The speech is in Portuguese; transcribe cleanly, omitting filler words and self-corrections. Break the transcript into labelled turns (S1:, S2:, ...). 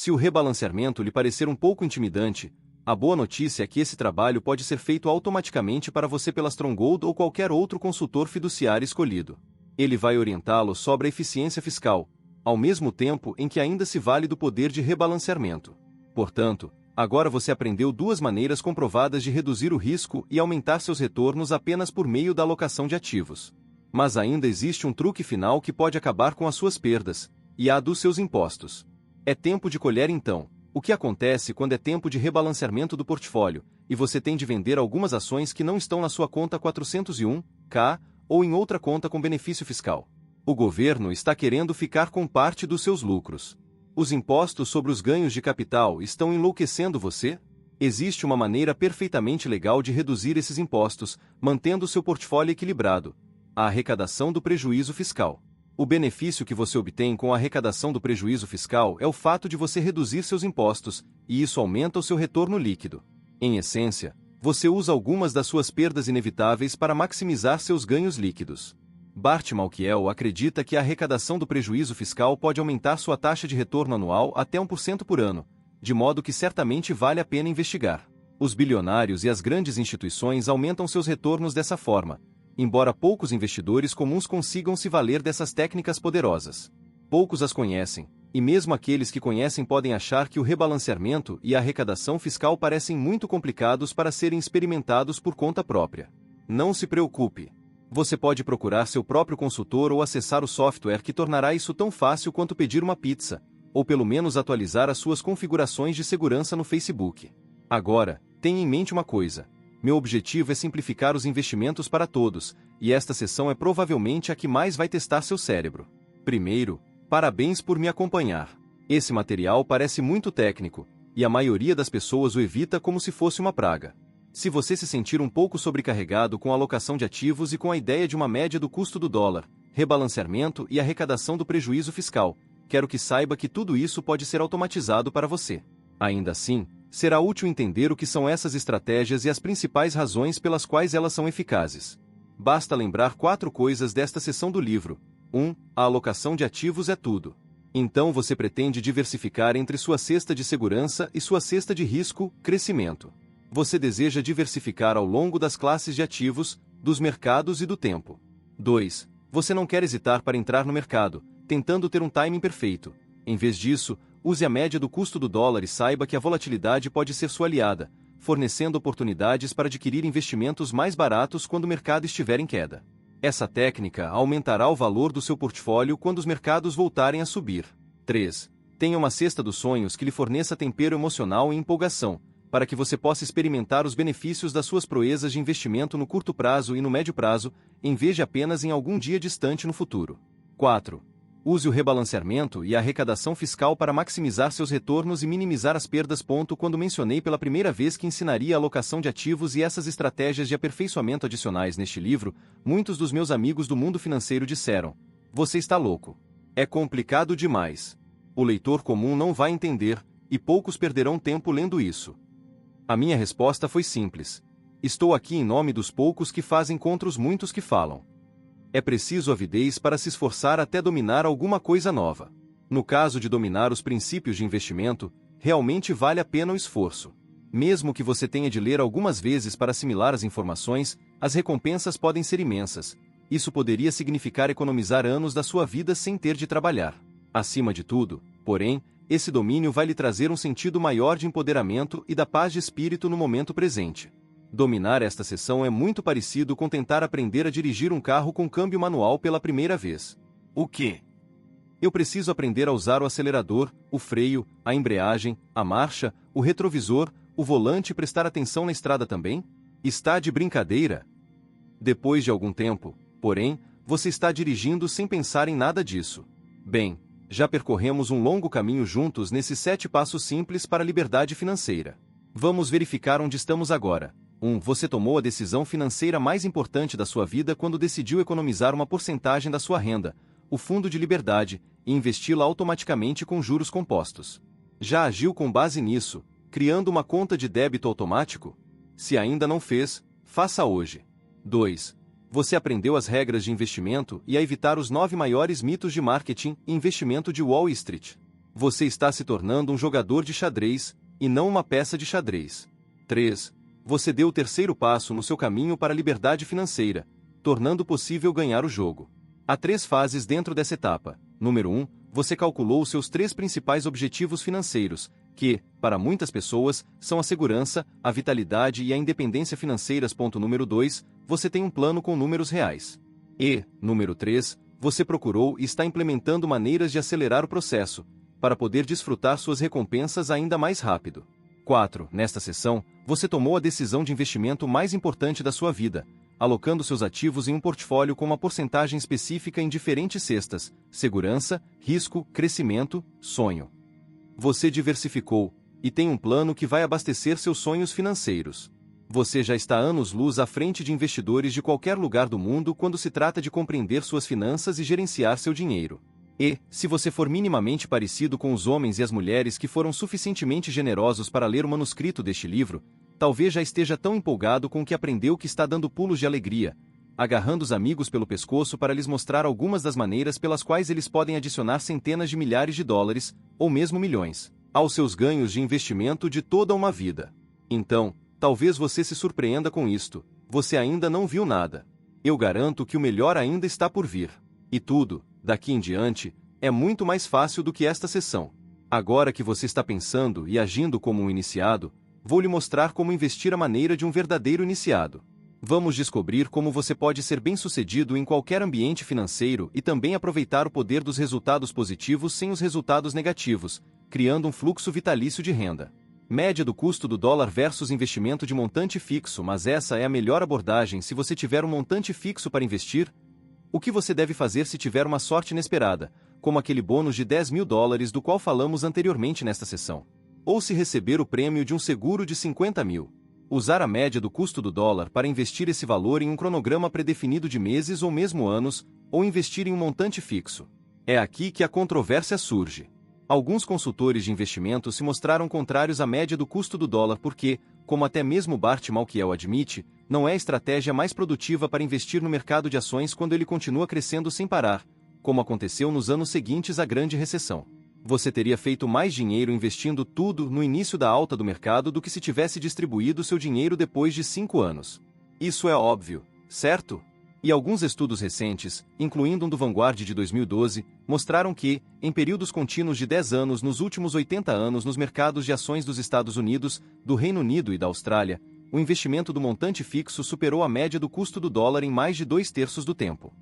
S1: Se o rebalanceamento lhe parecer um pouco intimidante, a boa notícia é que esse trabalho pode ser feito automaticamente para você pela Stronghold ou qualquer outro consultor fiduciário escolhido. Ele vai orientá-lo sobre a eficiência fiscal, ao mesmo tempo em que ainda se vale do poder de rebalanceamento. Portanto, agora você aprendeu duas maneiras comprovadas de reduzir o risco e aumentar seus retornos apenas por meio da alocação de ativos. Mas ainda existe um truque final que pode acabar com as suas perdas, e a dos seus impostos. É tempo de colher então. O que acontece quando é tempo de rebalanceamento do portfólio, e você tem de vender algumas ações que não estão na sua conta 401(k) ou em outra conta com benefício fiscal? O governo está querendo ficar com parte dos seus lucros. Os impostos sobre os ganhos de capital estão enlouquecendo você? Existe uma maneira perfeitamente legal de reduzir esses impostos, mantendo seu portfólio equilibrado: a arrecadação do prejuízo fiscal. O benefício que você obtém com a arrecadação do prejuízo fiscal é o fato de você reduzir seus impostos, e isso aumenta o seu retorno líquido. Em essência, você usa algumas das suas perdas inevitáveis para maximizar seus ganhos líquidos. Bart Malkiel acredita que a arrecadação do prejuízo fiscal pode aumentar sua taxa de retorno anual até 1% por ano, de modo que certamente vale a pena investigar. Os bilionários e as grandes instituições aumentam seus retornos dessa forma, embora poucos investidores comuns consigam se valer dessas técnicas poderosas. Poucos as conhecem, e mesmo aqueles que conhecem podem achar que o rebalanceamento e a arrecadação fiscal parecem muito complicados para serem experimentados por conta própria. Não se preocupe. Você pode procurar seu próprio consultor ou acessar o software que tornará isso tão fácil quanto pedir uma pizza, ou pelo menos atualizar as suas configurações de segurança no Facebook. Agora, tenha em mente uma coisa. Meu objetivo é simplificar os investimentos para todos, e esta sessão é provavelmente a que mais vai testar seu cérebro. Primeiro, parabéns por me acompanhar. Esse material parece muito técnico, e a maioria das pessoas o evita como se fosse uma praga. Se você se sentir um pouco sobrecarregado com a alocação de ativos e com a ideia de uma média do custo do dólar, rebalanceamento e arrecadação do prejuízo fiscal, quero que saiba que tudo isso pode ser automatizado para você. Ainda assim, será útil entender o que são essas estratégias e as principais razões pelas quais elas são eficazes. Basta lembrar 4 coisas desta seção do livro. 1. A alocação de ativos é tudo. Então você pretende diversificar entre sua cesta de segurança e sua cesta de risco, crescimento. Você deseja diversificar ao longo das classes de ativos, dos mercados e do tempo. 2. Você não quer hesitar para entrar no mercado, tentando ter um timing perfeito. Em vez disso, use a média do custo do dólar e saiba que a volatilidade pode ser sua aliada, fornecendo oportunidades para adquirir investimentos mais baratos quando o mercado estiver em queda. Essa técnica aumentará o valor do seu portfólio quando os mercados voltarem a subir. 3. Tenha uma cesta dos sonhos que lhe forneça tempero emocional e empolgação, para que você possa experimentar os benefícios das suas proezas de investimento no curto prazo e no médio prazo, em vez de apenas em algum dia distante no futuro. 4. Use o rebalanceamento e a arrecadação fiscal para maximizar seus retornos e minimizar as perdas. Quando mencionei pela primeira vez que ensinaria a alocação de ativos e essas estratégias de aperfeiçoamento adicionais neste livro, muitos dos meus amigos do mundo financeiro disseram: "Você está louco. É complicado demais. O leitor comum não vai entender, e poucos perderão tempo lendo isso." A minha resposta foi simples: estou aqui em nome dos poucos que fazem contra os muitos que falam. É preciso avidez para se esforçar até dominar alguma coisa nova. No caso de dominar os princípios de investimento, realmente vale a pena o esforço. Mesmo que você tenha de ler algumas vezes para assimilar as informações, as recompensas podem ser imensas. Isso poderia significar economizar anos da sua vida sem ter de trabalhar. Acima de tudo, porém, esse domínio vai lhe trazer um sentido maior de empoderamento e da paz de espírito no momento presente. Dominar esta seção é muito parecido com tentar aprender a dirigir um carro com câmbio manual pela primeira vez. O quê? Eu preciso aprender a usar o acelerador, o freio, a embreagem, a marcha, o retrovisor, o volante e prestar atenção na estrada também? Está de brincadeira? Depois de algum tempo, porém, você está dirigindo sem pensar em nada disso. Bem, já percorremos um longo caminho juntos nesses 7 passos simples para a liberdade financeira. Vamos verificar onde estamos agora. 1. Você tomou a decisão financeira mais importante da sua vida quando decidiu economizar uma porcentagem da sua renda, o fundo de liberdade, e investi-la automaticamente com juros compostos. Já agiu com base nisso, criando uma conta de débito automático? Se ainda não fez, faça hoje. 2. Você aprendeu as regras de investimento e a evitar os 9 maiores mitos de marketing e investimento de Wall Street. Você está se tornando um jogador de xadrez, e não uma peça de xadrez. 3. Você deu o terceiro passo no seu caminho para a liberdade financeira, tornando possível ganhar o jogo. Há 3 fases dentro dessa etapa. Número 1. Você calculou os seus 3 principais objetivos financeiros, que, para muitas pessoas, são a segurança, a vitalidade e a independência financeiras. Número 2. Você tem um plano com números reais. E, número 3. Você procurou e está implementando maneiras de acelerar o processo, para poder desfrutar suas recompensas ainda mais rápido. 4. Nesta sessão, você tomou a decisão de investimento mais importante da sua vida, alocando seus ativos em um portfólio com uma porcentagem específica em diferentes cestas: segurança, risco, crescimento, sonho. Você diversificou, e tem um plano que vai abastecer seus sonhos financeiros. Você já está anos-luz à frente de investidores de qualquer lugar do mundo quando se trata de compreender suas finanças e gerenciar seu dinheiro. E, se você for minimamente parecido com os homens e as mulheres que foram suficientemente generosos para ler o manuscrito deste livro, talvez já esteja tão empolgado com o que aprendeu que está dando pulos de alegria, agarrando os amigos pelo pescoço para lhes mostrar algumas das maneiras pelas quais eles podem adicionar centenas de milhares de dólares, ou mesmo milhões, aos seus ganhos de investimento de toda uma vida. Então, talvez você se surpreenda com isto: você ainda não viu nada. Eu garanto que o melhor ainda está por vir. E tudo, daqui em diante, é muito mais fácil do que esta sessão. Agora que você está pensando e agindo como um iniciado, vou lhe mostrar como investir à maneira de um verdadeiro iniciado. Vamos descobrir como você pode ser bem-sucedido em qualquer ambiente financeiro e também aproveitar o poder dos resultados positivos sem os resultados negativos, criando um fluxo vitalício de renda. Média do custo do dólar versus investimento de montante fixo. Mas essa é a melhor abordagem se você tiver um montante fixo para investir. O que você deve fazer se tiver uma sorte inesperada, como aquele bônus de $10.000 do qual falamos anteriormente nesta sessão? Ou se receber o prêmio de um seguro de 50 mil. Usar a média do custo do dólar para investir esse valor em um cronograma predefinido de meses ou mesmo anos, ou investir em um montante fixo. É aqui que a controvérsia surge. Alguns consultores de investimento se mostraram contrários à média do custo do dólar porque, como até mesmo Bart Malkiel admite, não é a estratégia mais produtiva para investir no mercado de ações quando ele continua crescendo sem parar, como aconteceu nos anos seguintes à Grande Recessão. Você teria feito mais dinheiro investindo tudo no início da alta do mercado do que se tivesse distribuído seu dinheiro depois de 5 anos. Isso é óbvio, certo? E alguns estudos recentes, incluindo um do Vanguard de 2012, mostraram que, em períodos contínuos de 10 anos nos últimos 80 anos nos mercados de ações dos Estados Unidos, do Reino Unido e da Austrália, o investimento do montante fixo superou a média do custo do dólar em mais de 2/3 do tempo.